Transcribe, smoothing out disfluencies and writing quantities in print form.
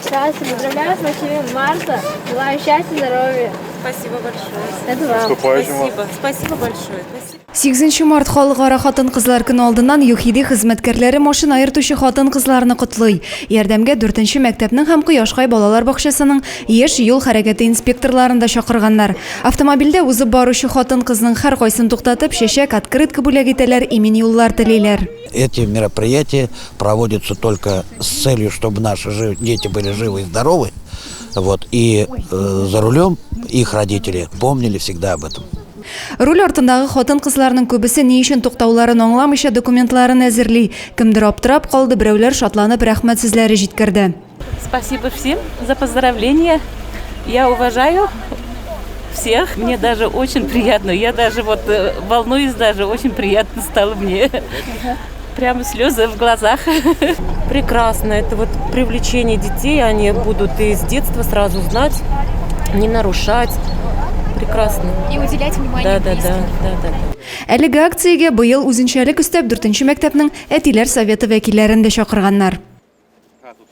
Счастья, поздравляю с 8 марта. Желаю счастья, здоровья. Спасибо большое. Это вам. Спасибо. Спасибо большое. Спасибо. 8 март халыкара хатын-кызлар көне алдыннан ЮХИДИ хезмәткәрләре машина айыртучы хатын-кызларны котлый. Ярдәмгә 4нче мәктәпнең һәм Кояшкай балалар бакчасының яшь юл хәрәкәте инспекторларын да чакырганнар. Автомобильдә узып баручы хатын-кызның һәр кайсын туктатып, чәчәк, открытка бүләк итәләр, имин юллар телиләр. Эти мероприятия проводятся только с целью, чтобы наши дети были живы и здоровы. Вот, и за рулем их родители помнили всегда об этом. Руль артындагы хатын-кызларның күбесе ни өчен туктауларын аңламыйча документларын әзерли. Кемдер аптырап калды, берәүләр шатланып рәхмәт сүзләре җиткерде. Спасибо всем за поздравления. Я уважаю всех. Мне даже очень приятно. Я даже вот волнуюсь, даже очень приятно стало мне. Прямо слезы в глазах. Прекрасно. Это вот привлечение детей. Они будут и с детства сразу знать, не нарушать. Прекрасно. И уделять внимание близким. Да. Әлеге акциягә быел үзенчәлек өстәп 4нче мәктәпнең әтиләр советы вәкилләрен дә чакырганнар.